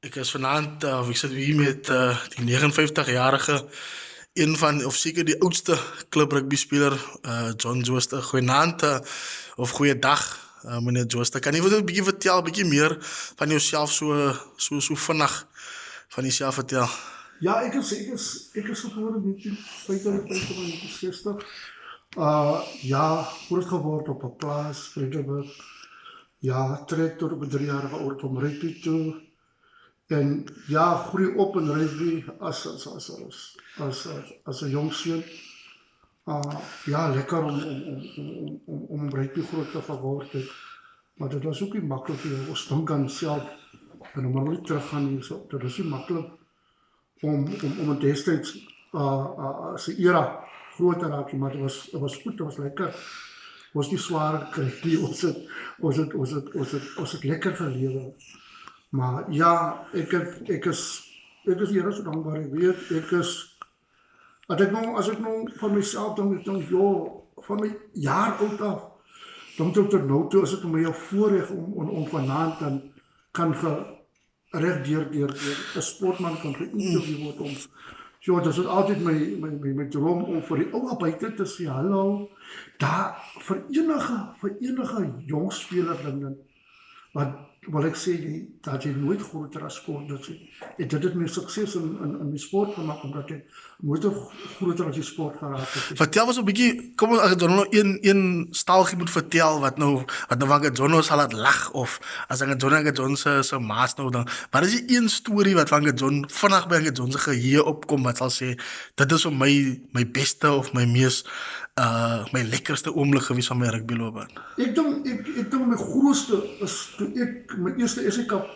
Ik is vanaand, ik zit hier met die 59-jarige, een van, of zeker die oudste club rugbyspeler, John Jooste. Goeienaand, of goeiedag, meneer Jooste. Kan je wat een beetje vertellen, een beetje meer van jezelf, zo vannacht van jezelf vertellen? Ja, ik is geboren in 1955 en 1960. Ja, grootgeword op een plaats, Vredenburg. Ja, trek tot op een 3-jarige oud om rugby toe. En ja, groei op in rugby als een jong seun. Ja, lekker om rugby groot te geworden. Maar dat was ook niet makkelijk. Ons dink aan zelf. En om er nooit terug gaan nie. Dat is niet makkelijk om het destijds zijn era groot te raken. Maar het was goed, het was lekker. Het was niet zwaar gekregen, was het lekker geleven. Maar ja, ik is hier zo dankbaar. Ik weet, als ik nou van mezelf denk, joh, van mijn jaar oud af, dan tot nou toe is het my 'n voorreg om vanaand dan kan reg deur 'n sportman kan geïnterview word om. So, dit is altyd my droom om vir die oue buite te sê hallo. Daar vir enige jong speler dan wat ek sê dat jy nooit groter as sport dat jy. Dit het my sukses in die sport gemaak omdat ek nooit groter as die sport geraak het. Vertel ons een beetje, kom ons, als je nou een staaltje moet vertellen, wat nou van John zal het lach, of als John zijn maas nou dan, wat is die één story wat van John, vannacht bij John zijn geheer opkomt, wat zal zeggen, dat is voor mij mijn beste of mijn meest, mijn lekkerste oomblik geweest van mijn rugbyloopbaan. Ik denk mijn grootste is toen ik mijn eerste SA Cup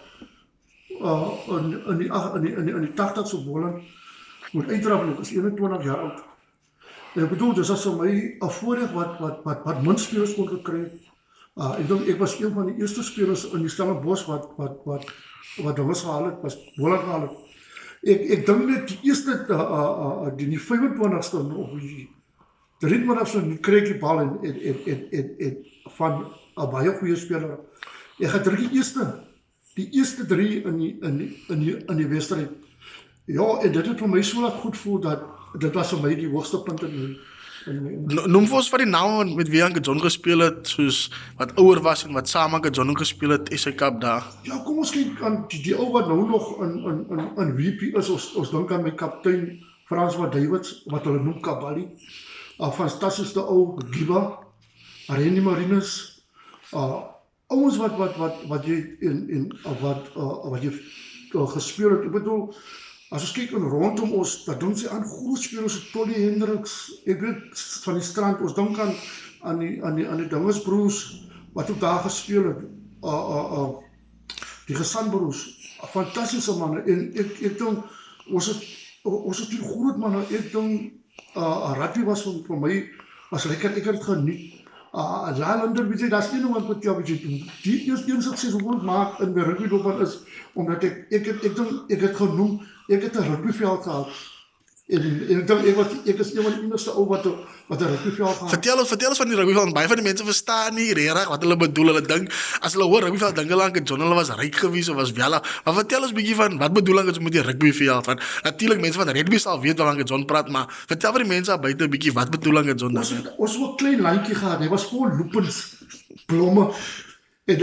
in die 80 bolen moet uitdraven. Ik was 21 jaar oud. En ik bedoel, dus dat is voor mij een voordeel wat min spelers kon gekry. Ik denk, ik was een van de eerste spelers in die Stellenbosch wat was gehaal het, was bolen gehaal het. Ik denk net die eerste, die 25ste of die 23ste kry ek die bal en van 'n baie goeie speler. Ek gaan druk die eerste 3 in die wedstryd. Ja, en dit het vir my so laat goed voel dat dit was vir my die hoogste punt in Noem vir ons van die name met wie John gespeeld het, soos wat ouer was en wat saam John gespeeld het, SA Cup daar. Ja, kom ons kyk aan die ou wat nou nog in WP is. Ons dink aan my kaptein Frans van Davids, wat hulle noem Kabali. Fantastische ou Giba, Randy Marinus, ouens wat jy gespeel het. Ek bedoel, as ons kyk rondom ons, dat doen sy aan groot spelers soos Tony Hendricks, ek weet van die strand, ons dink aan die Dingesbroers wat ook daar gespeel het, die Gesandbroers, fantastische manne. En ek dink ons het die groot manne. Ek dink rugby was vir my was lekker, ek het dit geniet. Laalander, weet jy, daar is een wat jy doen. Die een sukses wat ek maak in my rugbyloopbaan is omdat ek het genoem, ek het 'n rugbyveld gehad. En ek dink ek is een van die enigste ou wat 'n rugbyveld gehad. Vertel ons van die rugbyveld. Baie van die mense verstaan nie regtig wat hulle bedoel. Hulle dink as hulle hoor rugbyveld, dink hulle aan John, hulle was ryk geweest of was wel. Maar vertel ons 'n bietjie van wat bedoel ons met die rugbyveld? Want natuurlik mense van rugby sal weet waarvan John praat, maar vertel vir die mense daar buite 'n bietjie wat bedoel ons John dan? Ons het 'n klein landjie gehad. Hy was vol loopens, blomme. En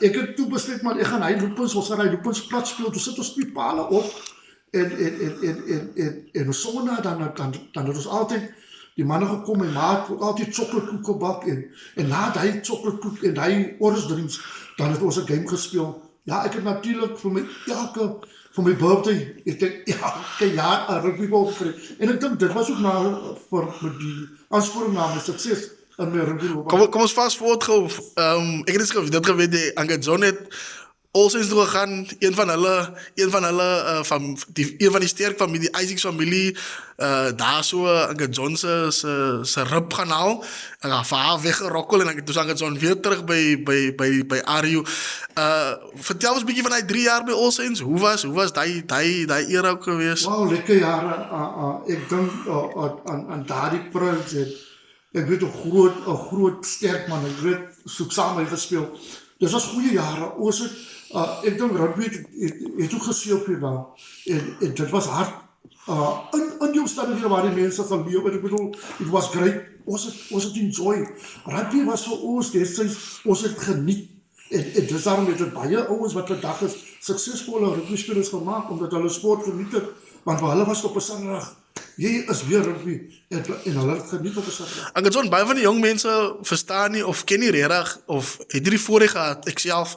ek het toe besluit man, ek gaan ons gaan hy loopens plat speel. Toe sit ons die pale op en ons sonder dan het ons altyd die manne gekom en maak altyd chocoladekoek gebak en na hy chocoladekoek en hy orange drinks, dan het ons 'n game gespeel. Ja, ek het natuurlik vir my birthday, ek dink elke jaar 'n rugbybal gekry. En ek dink dit was ook vir die aansporing na my sukses in my rugbyloopbaan. Kom ons fast forward gou. Ek het dit geweet, Anke John het Olsens toe gegaan, een van die sterk familie, die Isaacs familie, daar so Anke John se rib gaan haal, en gaan vir haar weggerokkel, en toe is Anke John weer terug by Ario. Vertel ons 'n bietjie van die 3 jaar by Olsens, hoe was die era ook geweest? Wauw, lekker jare. Ek dink aan daardie prins, ek weet 'n groot sterk man, ek weet soek saam hy gespeel. Dis was goeie jare. Ons het ek dink rugby het ook geseël daar. En dit was hard. In die omstandighede waar die mense geleef het, ek bedoel, it was great. Ons het enjoy. Rugby was vir ons destyds, ons het geniet. En dis daarom het baie ouens wat vandag is suksesvolle rugby spelers gemaak omdat hulle sport geniet het, want vir hulle was op 'n Saterdag, jy is weer rugby en hulle het geniet op 'n Saterdag. Ek het zo'n baie van die jong mense verstaan nie of ken nie regtig of het hierdie voorreg gehad ek self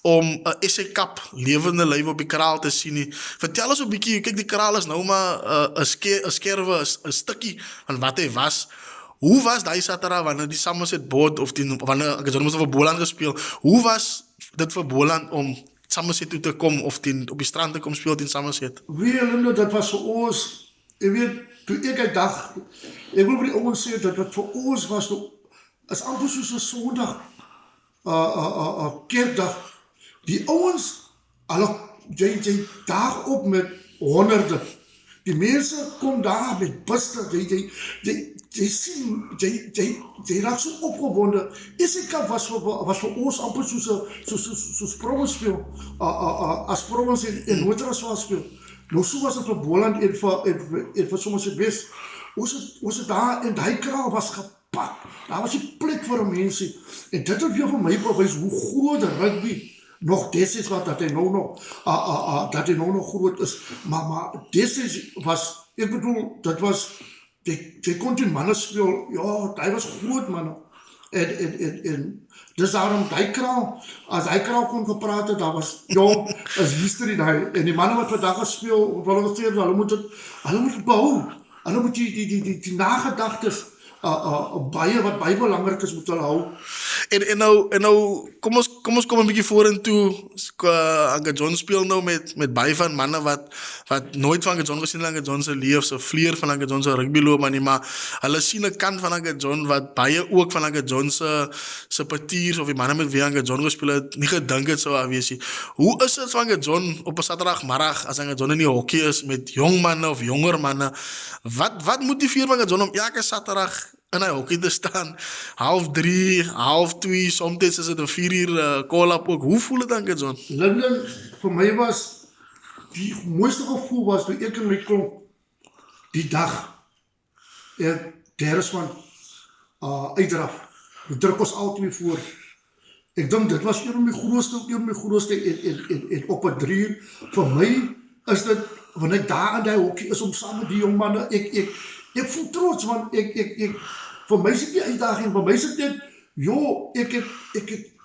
om 'n SA Cup lewende lyf op die kraal te sien nie. Vertel ons 'n bietjie, kyk die kraal is nou maar 'n skerwe, 'n stukkie van wat hy was. Hoe was daai Saterdag wanneer die Somerset Board of wanneer ek het moes vir Boland gespeel? Hoe was dit vir Boland om Somerset toe te kom of op die strand te kom speel teen Somerset? Wie hulle dit was vir ons, jy weet, toe ek uit dag, ek wil vir die ouens sê dat wat vir ons was, is amper soos 'n Sondag, Kerkdag. Die ouens, jy daag op met honderde. Die mense kom daar met buste, jy sien, jy raak so opgewonde. SA Cup was vir ons amper soos Province speel, as Province en Noord-Transvaal speel. Nou so was dit vir Boland en vir Somerset West. Ons het daar, en die kraal was gepak. Daar was die plek vir 'n mensie. En dit het weer vir my bewys hoe groot rugby nog destyds was, dat hy nou nog groot is. Maar destyds was, ek bedoel, dit was, jy kon teen manne speel, ja, hy was groot manne. En dis daarom die kraal, as hy kraal kon gepraat het, daar was, ja, is history daai. En die manne wat vandag gespeel, wat hulle gesê het, hulle moet het behou. Hulle moet die nagedagtes, baie wat baie belangrik is, moet hulle hou. En nou kom ons kom 'n bietjie vorentoe. Anke John speel nou met baie van manne wat nooit van Anke John gesien het, Anke John se leef, se vleer van Anke John se rugbyloopbaan nie, maar hulle sien 'n kant van Anke John wat baie ook van Anke John se partiers of die manne met wie Anke John gespeel het, nie gedink het sou wees nie. Hoe is dit vir Anke John op 'n Saterdagmiddag as Anke John in die hokkie is met jong manne of jonger manne? Wat motiveer Anke John om elke Saterdag in hy hokkie te staan, 1:30, 1:30, soms is dit 4:00 call-up ook. Hoe voel dit, Anke John? Linden, vir my was, die mooiste gevoel was, toe ek in my klomp, die dag, Derisman, uitdraf, die druk ons al twee voor. Ek dink, dit was een van my grootste, en op 'n 3 uur, vir my is dit, wanneer ek daar in die hokkie is, om saam met die jong manne, ek voel trots, want vir my is dit die uitdaging, vir my is dit net,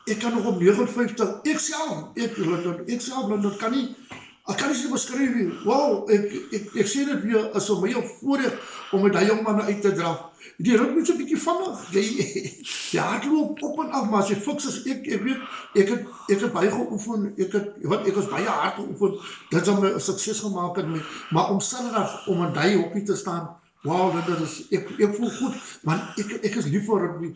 ek kan nog op 59, ek self, Linden, kan nie beskryf nie. Wow, ek sê dit weer, is vir my 'n voorreg om met die jong manne uit te draf. Die ruk net so 'n bietjie vinnig, jy hardloop op en af, maar as jy fiks is, ek weet, ek het baie geoefen, ek was baie hard geoefen, dit het my 'n sukses gemaak het, maar om Saterdag, om in die hokkie te staan, wow, dit is, ek voel goed, want ek is lief vir rugby.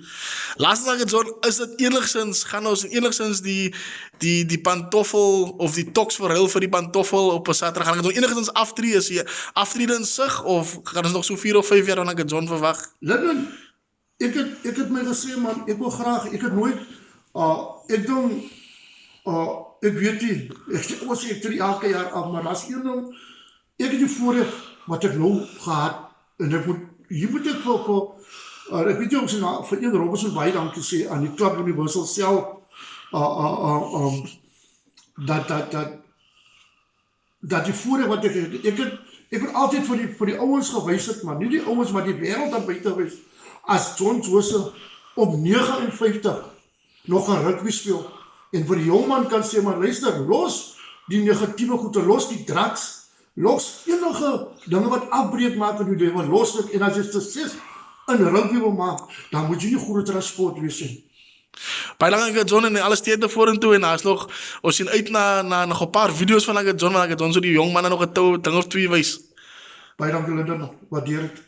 Laatste John, is dit gaan ons enigszins die pantoffel of die toks verhuil vir die pantoffel op 'n Saterdag, gaan ons enigszins aftree, is jy aftrede in sig, of gaan ons nog so 4 of 5 jaar aan John verwag? Linden, ek het my gesê, man, ek wil graag, ek het nooit, ek dink, ek weet nie, ek tree elke jaar af, maar as een ding, ek het die voorreg wat ek nou gehad, en hier moet ek ek weet nie of sy vir een Robinson baie dankie sê aan die Club Universal self, dat die voorreg wat ek het altyd vir die ouens gewys het, maar nie die ouens wat die wêreld aan buite wys, as John Joseph op 59 nog 'n rugby speel, en vir die jongman kan sê, maar luister, los die negatiewe goede, los die drugs, los enige dinge wat afbreek maak in die lewe, los dit, en as jy sukses in rugby wil maak, dan moet jy nie groter sport wees nie. Baie dankie John, en alle steede vorentoe, en ons sien uit na nog 'n paar video's van Anke John, so die jong manne nog 'n ding of 2 wys. Baie dankie Linden, waardeer dit.